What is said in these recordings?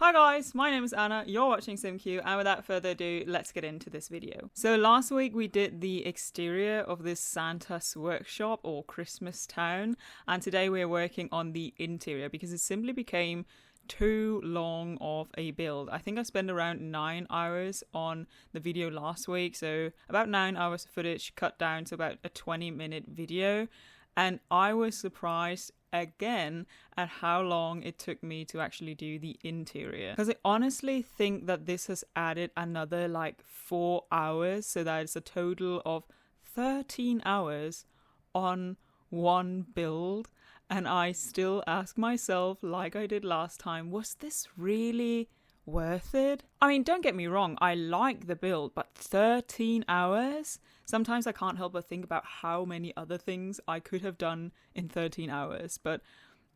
Hi guys, my name is Anna, you're watching simcue, and without further ado, let's get into this video. So last week we did the exterior of this Santa's workshop or Christmas town, and today we're working on the interior because it simply became too long of a build. I think I spent around 9 hours on the video last week, so about 9 hours of footage cut down to about a 20-minute video, and I was surprised again at how long it took me to actually do the interior, because I honestly think that this has added another like 4 hours, so that it's a total of 13 hours on one build. And I still ask myself, like I did last time, was this really worth it? I mean, don't get me wrong, I like the build, but 13 hours? Sometimes I can't help but think about how many other things I could have done in 13 hours, but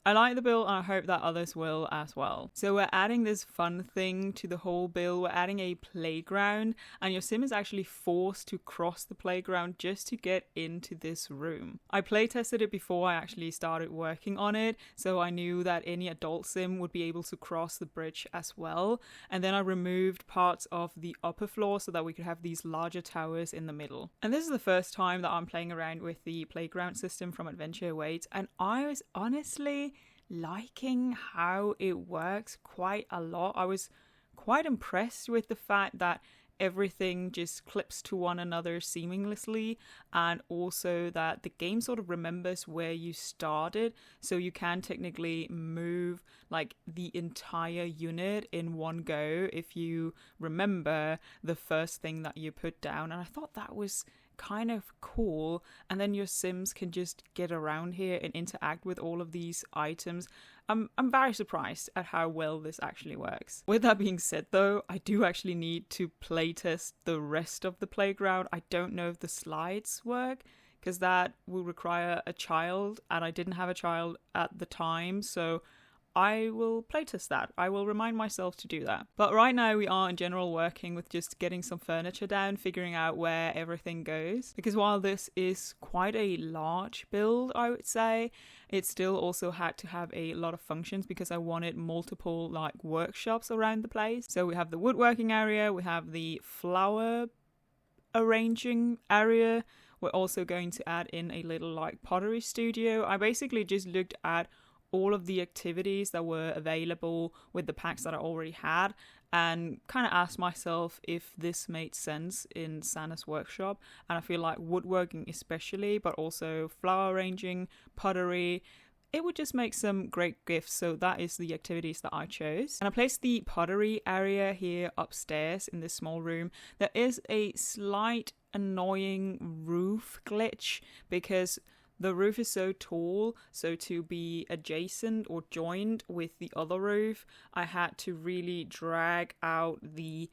I like the build and I hope that others will as well. So we're adding this fun thing to the whole build. We're adding a playground, and your sim is actually forced to cross the playground just to get into this room. I playtested it before I actually started working on it, so I knew that any adult sim would be able to cross the bridge as well. And then I removed parts of the upper floor so that we could have these larger towers in the middle. And this is the first time that I'm playing around with the playground system from Adventure Awaits, and I was honestly liking how it works quite a lot. I was quite impressed with the fact that everything just clips to one another seamlessly, and also that the game sort of remembers where you started, so you can technically move like the entire unit in one go if you remember the first thing that you put down. And I thought that was kind of cool, and then your sims can just get around here and interact with all of these items. I'm very surprised at how well this actually works. With that being said though, I do actually need to playtest the rest of the playground. I don't know if the slides work, because that will require a child, and I didn't have a child at the time, so I will playtest that. I will remind myself to do that. But right now we are in general working with just getting some furniture down, figuring out where everything goes. Because while this is quite a large build, I would say, it still also had to have a lot of functions because I wanted multiple like workshops around the place. So we have the woodworking area, we have the flower arranging area. We're also going to add in a little like pottery studio. I basically just looked at all of the activities that were available with the packs that I already had and kind of asked myself if this made sense in Santa's workshop. And I feel like woodworking especially, but also flower arranging, pottery, it would just make some great gifts. So that is the activities that I chose. And I placed the pottery area here upstairs in this small room. There is a slight annoying roof glitch because the roof is so tall, so to be adjacent or joined with the other roof, I had to really drag out the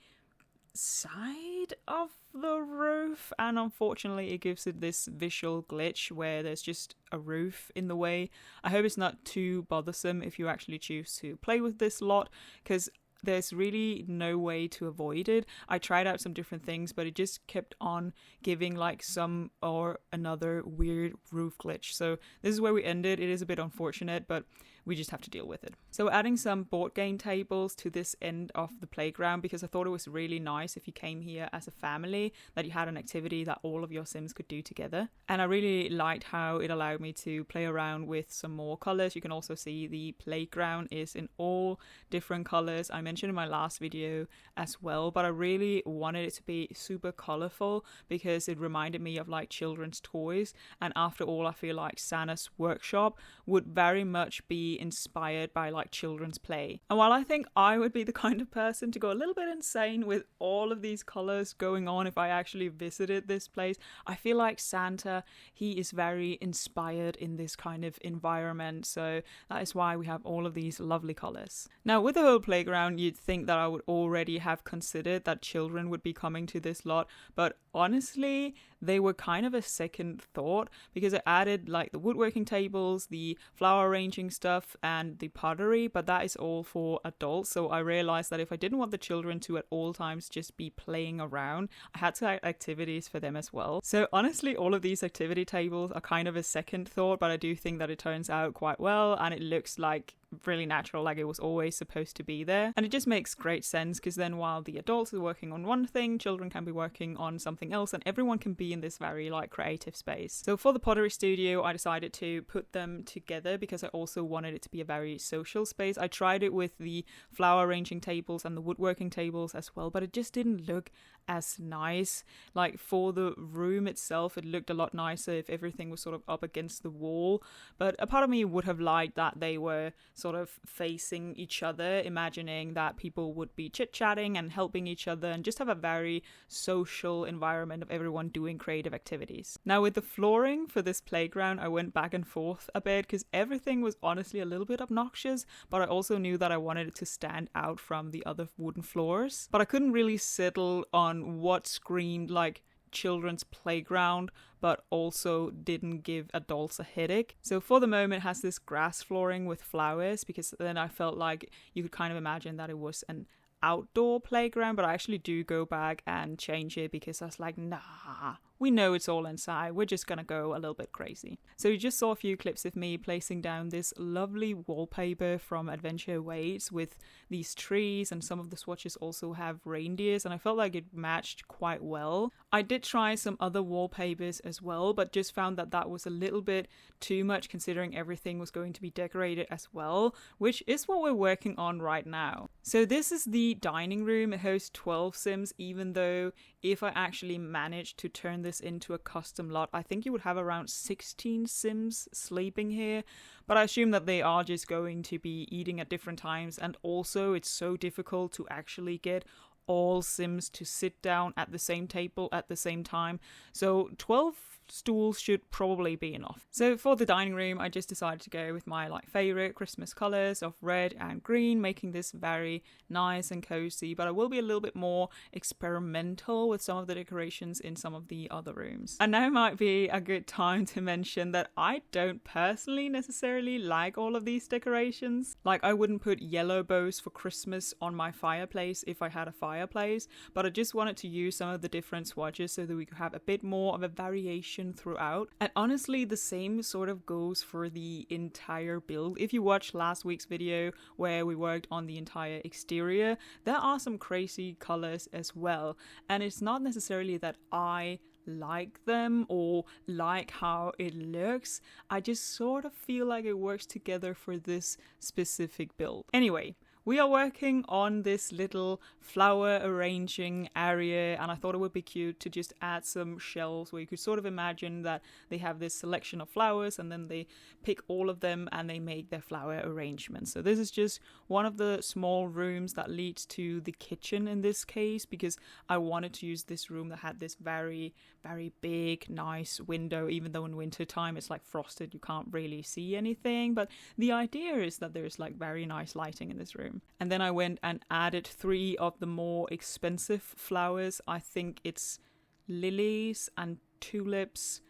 side of the roof, and unfortunately it gives it this visual glitch where there's just a roof in the way. I hope it's not too bothersome if you actually choose to play with this lot, because there's really no way to avoid it. I tried out some different things, but it just kept on giving like some or another weird roof glitch. So this is where we ended. It is a bit unfortunate, but we just have to deal with it. So we're adding some board game tables to this end of the playground because I thought it was really nice if you came here as a family that you had an activity that all of your sims could do together. And I really liked how it allowed me to play around with some more colors. You can also see the playground is in all different colors. I mentioned in my last video as well, but I really wanted it to be super colorful because it reminded me of like children's toys. And after all, I feel like Santa's workshop would very much be inspired by like children's play. And while I think I would be the kind of person to go a little bit insane with all of these colors going on if I actually visited this place, I feel like Santa, he is very inspired in this kind of environment, so that is why we have all of these lovely colors. Now with the whole playground, you'd think that I would already have considered that children would be coming to this lot, but honestly they were kind of a second thought because I added like the woodworking tables, the flower arranging stuff and the pottery, but that is all for adults. So I realized that if I didn't want the children to at all times just be playing around, I had to add activities for them as well. So honestly all of these activity tables are kind of a second thought, but I do think that it turns out quite well and it looks like really natural, like it was always supposed to be there. And it just makes great sense, because then while the adults are working on one thing, children can be working on something else, and everyone can be in this very like creative space. So for the pottery studio, I decided to put them together because I also wanted it to be a very social space. I tried it with the flower arranging tables and the woodworking tables as well, but it just didn't look as nice. Like for the room itself, it looked a lot nicer if everything was sort of up against the wall, but a part of me would have liked that they were sort of facing each other, imagining that people would be chit-chatting and helping each other and just have a very social environment of everyone doing creative activities. Now with the flooring for this playground, I went back and forth a bit because everything was honestly a little bit obnoxious, but I also knew that I wanted it to stand out from the other wooden floors. But I couldn't really settle on what screamed like children's playground but also didn't give adults a headache. So for the moment it has this grass flooring with flowers, because then I felt like you could kind of imagine that it was an outdoor playground, but I actually do go back and change it because I was like, nah, we know it's all inside, we're just gonna go a little bit crazy. So you just saw a few clips of me placing down this lovely wallpaper from Adventure Awaits with these trees, and some of the swatches also have reindeers, and I felt like it matched quite well. I did try some other wallpapers as well, but just found that that was a little bit too much considering everything was going to be decorated as well, which is what we're working on right now. So this is the dining room. It hosts 12 Sims, even though if I actually managed to turn this into a custom lot, I think you would have around 16 Sims sleeping here. But I assume that they are just going to be eating at different times, and also it's so difficult to actually get all Sims to sit down at the same table at the same time. So 12 stools should probably be enough. So for the dining room, I just decided to go with my like favorite Christmas colors of red and green, making this very nice and cozy, but I will be a little bit more experimental with some of the decorations in some of the other rooms. And now might be a good time to mention that I don't personally necessarily like all of these decorations. Like I wouldn't put yellow bows for Christmas on my fireplace if I had a fireplace, but I just wanted to use some of the different swatches so that we could have a bit more of a variation throughout. And honestly, the same sort of goes for the entire build. If you watched last week's video where we worked on the entire exterior, there are some crazy colors as well. And it's not necessarily that I like them or like how it looks. I just sort of feel like it works together for this specific build. Anyway, we are working on this little flower arranging area, and I thought it would be cute to just add some shelves where you could sort of imagine that they have this selection of flowers and then they pick all of them and they make their flower arrangements. So this is just one of the small rooms that leads to the kitchen in this case, because I wanted to use this room that had this very, very big, nice window, even though in winter time it's like frosted, you can't really see anything. But the idea is that there's like very nice lighting in this room. And then I went and added 3 of the more expensive flowers. I think it's lilies and tulips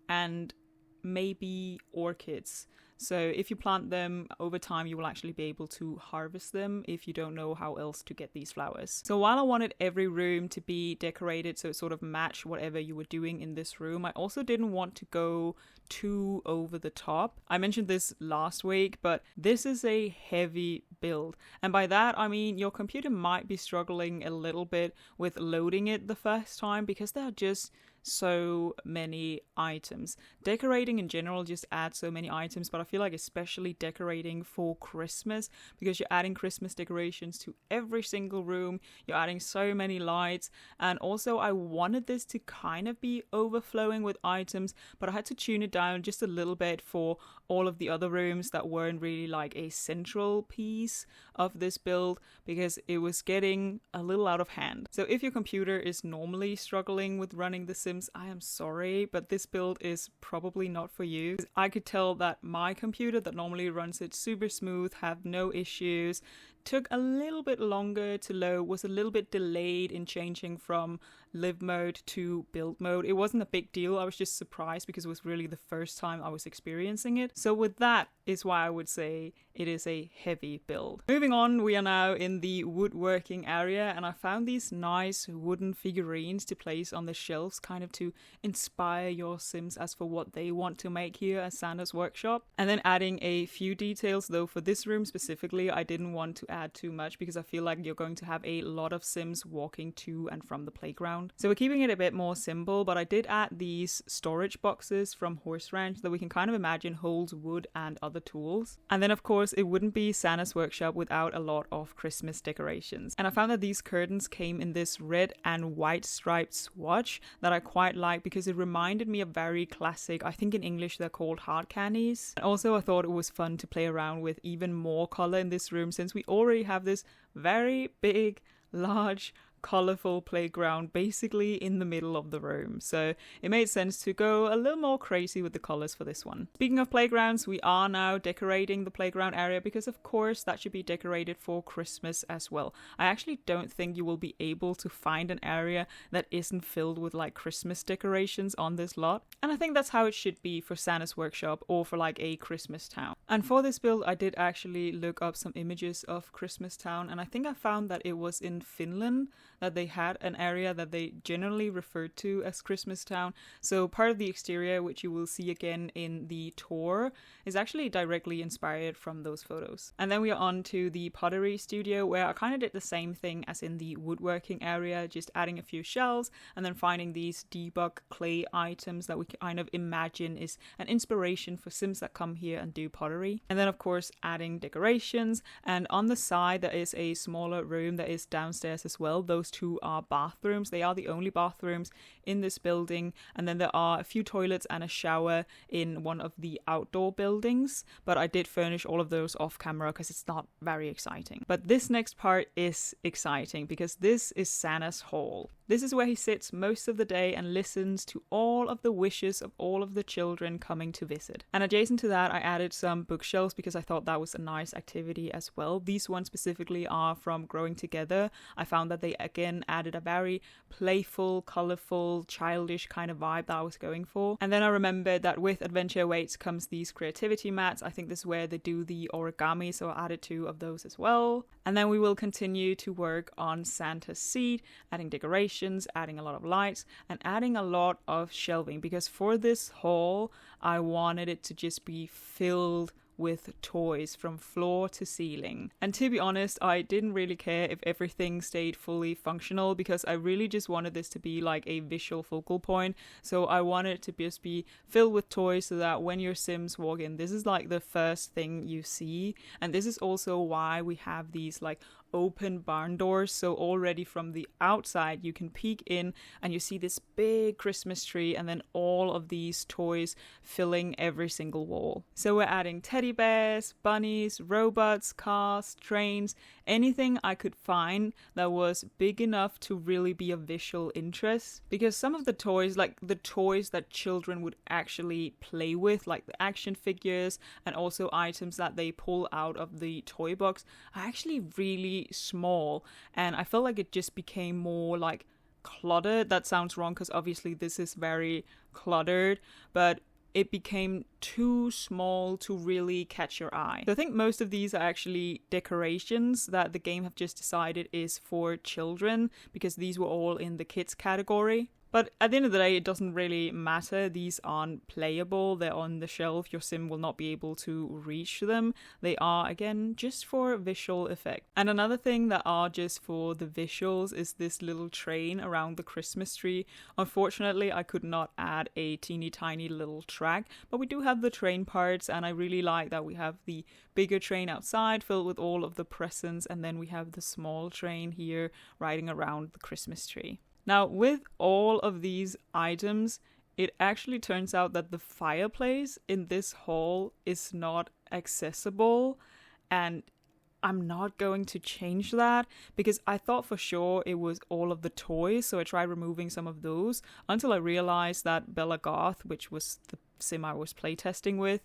and maybe orchids. So if you plant them over time, you will actually be able to harvest them if you don't know how else to get these flowers. So while I wanted every room to be decorated so it sort of matched whatever you were doing in this room, I also didn't want to go too over the top. I mentioned this last week, but this is a heavy build. And by that, I mean your computer might be struggling a little bit with loading it the first time because there are just so many items. Decorating in general just adds so many items, but I feel like especially decorating for Christmas, because you're adding Christmas decorations to every single room, you're adding so many lights, and also I wanted this to kind of be overflowing with items, but I had to tune it down just a little bit for all of the other rooms that weren't really like a central piece of this build, because it was getting a little out of hand. So if your computer is normally struggling with running the Sims, I am sorry, but this build is probably not for you. I could tell that my computer that normally runs it super smooth, have no issues, took a little bit longer to load, was a little bit delayed in changing from live mode to build mode. It wasn't a big deal. I was just surprised because it was really the first time I was experiencing it. So with that is why I would say it is a heavy build. Moving on, we are now in the woodworking area, and I found these nice wooden figurines to place on the shelves, kind of to inspire your Sims as for what they want to make here at Santa's workshop. And then adding a few details, though for this room specifically, I didn't want to add too much because I feel like you're going to have a lot of Sims walking to and from the playground. So we're keeping it a bit more simple, but I did add these storage boxes from Horse Ranch that we can kind of imagine holds wood and other tools. And then of course it wouldn't be Santa's workshop without a lot of Christmas decorations. And I found that these curtains came in this red and white striped swatch that I quite like because it reminded me of very classic, I think in English they're called hard candies. And also I thought it was fun to play around with even more color in this room since we already have this very big, large, colorful playground basically in the middle of the room, so it made sense to go a little more crazy with the colors for this one. Speaking of playgrounds, we are now decorating the playground area because of course that should be decorated for Christmas as well. I actually don't think you will be able to find an area that isn't filled with like Christmas decorations on this lot, and I think that's how it should be for Santa's workshop or for like a Christmas town. And for this build I did actually look up some images of Christmas town, and I think I found that it was in Finland that they had an area that they generally referred to as Christmas Town. So part of the exterior, which you will see again in the tour, is actually directly inspired from those photos. And then we are on to the pottery studio, where I kind of did the same thing as in the woodworking area, just adding a few shelves and then finding these debug clay items that we kind of imagine is an inspiration for Sims that come here and do pottery. And then of course adding decorations, and on the side there is a smaller room that is downstairs as well. Those two are bathrooms. They are the only bathrooms in this building, and then there are a few toilets and a shower in one of the outdoor buildings, but I did furnish all of those off camera because it's not very exciting. But this next part is exciting because this is Santa's hall. This is where he sits most of the day and listens to all of the wishes of all of the children coming to visit. And adjacent to that, I added some bookshelves because I thought that was a nice activity as well. These ones specifically are from Growing Together. I found that they again added a very playful, colorful, childish kind of vibe that I was going for. And then I remembered that with Adventure Awaits comes these creativity mats. I think this is where they do the origami, so I added 2 of those as well. And then we will continue to work on Santa's seat, adding decorations, adding a lot of lights, and adding a lot of shelving, because for this haul I wanted it to just be filled with toys from floor to ceiling. And to be honest, I didn't really care if everything stayed fully functional because I really just wanted this to be like a visual focal point. So I wanted it to just be filled with toys so that when your Sims walk in, this is like the first thing you see. And this is also why we have these like open barn doors, so already from the outside you can peek in and you see this big Christmas tree and then all of these toys filling every single wall. So we're adding teddy bears, bunnies, robots, cars, trains, anything I could find that was big enough to really be of visual interest, because some of the toys, like the toys that children would actually play with, like the action figures and also items that they pull out of the toy box, are actually really small, and I felt like it just became more like cluttered. That sounds wrong because obviously this is very cluttered, but it became too small to really catch your eye. So I think most of these are actually decorations that the game have just decided is for children, because these were all in the kids category. But at the end of the day, it doesn't really matter. These aren't playable. They're on the shelf. Your Sim will not be able to reach them. They are, again, just for visual effect. And another thing that are just for the visuals is this little train around the Christmas tree. Unfortunately, I could not add a teeny tiny little track, but we do have the train parts, and I really like that we have the bigger train outside filled with all of the presents, and then we have the small train here riding around the Christmas tree. Now, with all of these items, it actually turns out that the fireplace in this hall is not accessible, and I'm not going to change that because I thought for sure it was all of the toys, so I tried removing some of those until I realized that Bella Goth, which was the Sim I was playtesting with,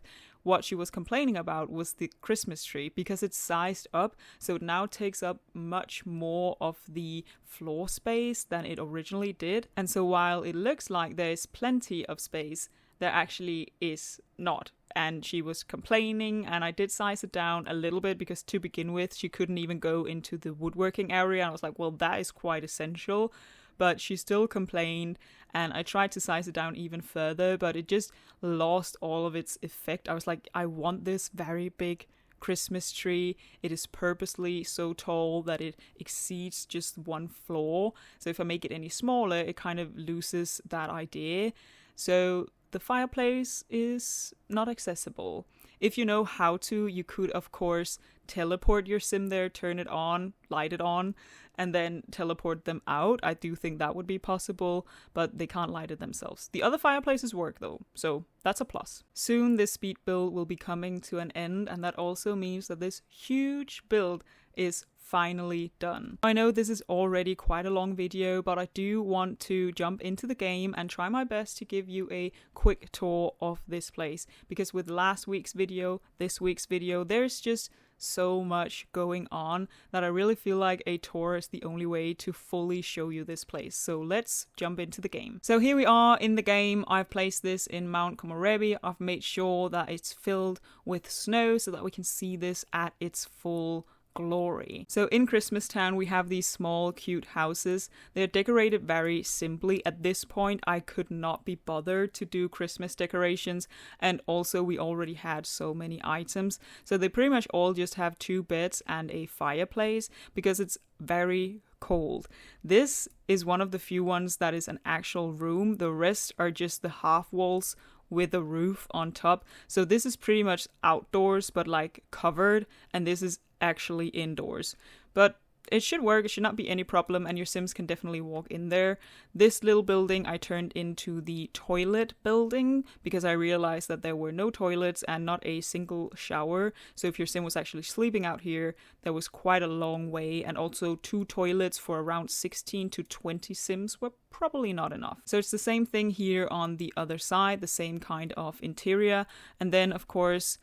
what she was complaining about was the Christmas tree, because it's sized up, so it now takes up much more of the floor space than it originally did. And so while it looks like there's plenty of space, there actually is not. And she was complaining, and I did size it down a little bit because to begin with she couldn't even go into the woodworking area, and I was like, well, that is quite essential. But she still complained, and I tried to size it down even further, but it just lost all of its effect. I was like, I want this very big Christmas tree. It is purposely so tall that it exceeds just one floor, so if I make it any smaller, it kind of loses that idea. So the fireplace is not accessible. If you know how to, you could of course teleport your sim there, turn it on, light it on, and then teleport them out. I do think that would be possible, but they can't light it themselves. The other fireplaces work though, so that's a plus. Soon this speed build will be coming to an end, and that also means that this huge build is finally done. I know this is already quite a long video, but I do want to jump into the game and try my best to give you a quick tour of this place, because with last week's video, this week's video, there's just so much going on that I really feel like a tour is the only way to fully show you this place. So let's jump into the game. So here we are in the game. I've placed this in Mount Komorebi. I've made sure that it's filled with snow so that we can see this at its full glory. So in Christmas Town we have these small cute houses. They're decorated very simply. At this point I could not be bothered to do Christmas decorations, and also we already had so many items, so they pretty much all just have 2 beds and a fireplace because it's very cold. This is one of the few ones that is an actual room. The rest are just the half walls with a roof on top. So this is pretty much outdoors but like covered, and this is actually indoors. But it should work, it should not be any problem, and your Sims can definitely walk in there. This little building I turned into the toilet building because I realized that there were no toilets and not a single shower. So if your Sim was actually sleeping out here, there was quite a long way, and also 2 toilets for around 16 to 20 Sims were probably not enough. So it's the same thing here on the other side, the same kind of interior, and then of course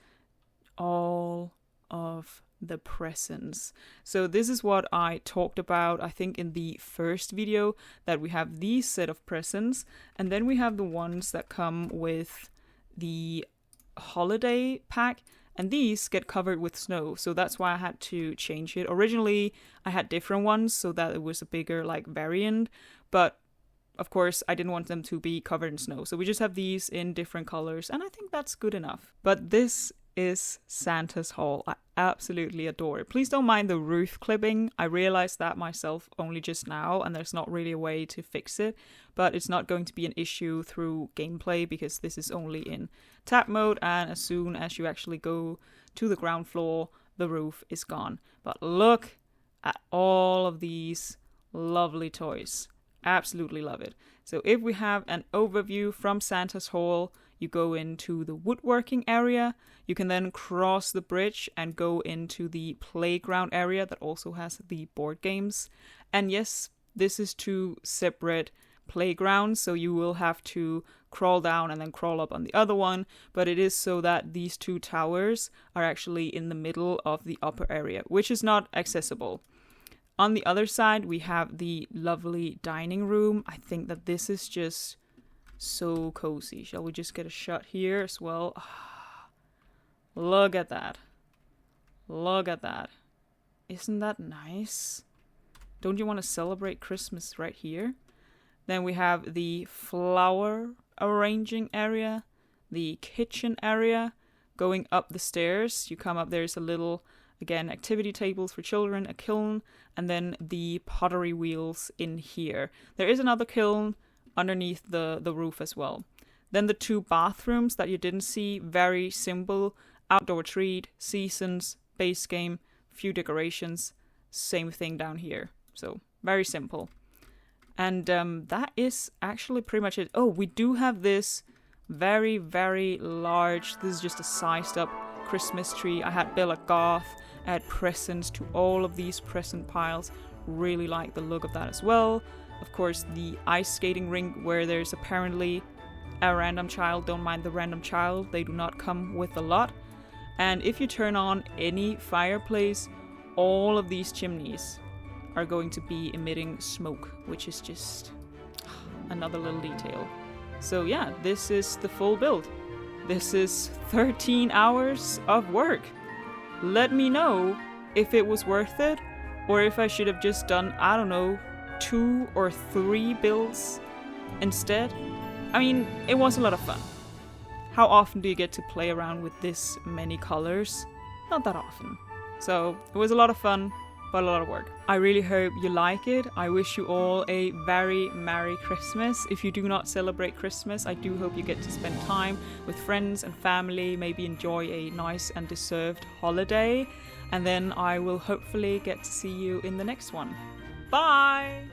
all of the presents. So this is what I talked about, I think in the first video, that we have these set of presents, and then we have the ones that come with the holiday pack, and these get covered with snow, so that's why I had to change it. Originally I had different ones so that it was a bigger like variant, but of course I didn't want them to be covered in snow, so we just have these in different colors, and I think that's good enough. But this is Santa's Hall. I absolutely adore it. Please don't mind the roof clipping. I realized that myself only just now, and there's not really a way to fix it, but it's not going to be an issue through gameplay because this is only in tap mode, and as soon as you actually go to the ground floor, the roof is gone. But look at all of these lovely toys. Absolutely love it. So if we have an overview from Santa's Hall, you go into the woodworking area. You can then cross the bridge and go into the playground area that also has the board games. And yes, this is 2 separate playgrounds, so you will have to crawl down and then crawl up on the other one, but it is so that these 2 towers are actually in the middle of the upper area, which is not accessible. On the other side, we have the lovely dining room. I think that this is just so cozy. Shall we just get a shot here as well? Look at that. Look at that. Isn't that nice? Don't you want to celebrate Christmas right here? Then we have the flower arranging area, the kitchen area. Going up the stairs, you come up, there's a little, again, activity tables for children, a kiln, and then the pottery wheels in here. There is another kiln underneath the roof as well. Then the 2 bathrooms that you didn't see, very simple. Outdoor treat, seasons, base game, few decorations, same thing down here. So very simple. And that is actually pretty much it. Oh, we do have this very, very large, this is just a sized up Christmas tree. I had Bella Goth, I had presents to all of these present piles. Really like the look of that as well. Of course, the ice skating rink where there's apparently a random child. Don't mind the random child, they do not come with a lot. And if you turn on any fireplace, all of these chimneys are going to be emitting smoke, which is just another little detail. So yeah, this is the full build. This is 13 hours of work. Let me know if it was worth it, or if I should have just done, I don't know, 2 or 3 builds instead. I mean, it was a lot of fun. How often do you get to play around with this many colors? Not that often. So it was a lot of fun, but a lot of work. I really hope you like it. I wish you all a very Merry Christmas. If you do not celebrate Christmas, I do hope you get to spend time with friends and family, maybe enjoy a nice and deserved holiday. And then I will hopefully get to see you in the next one. Bye!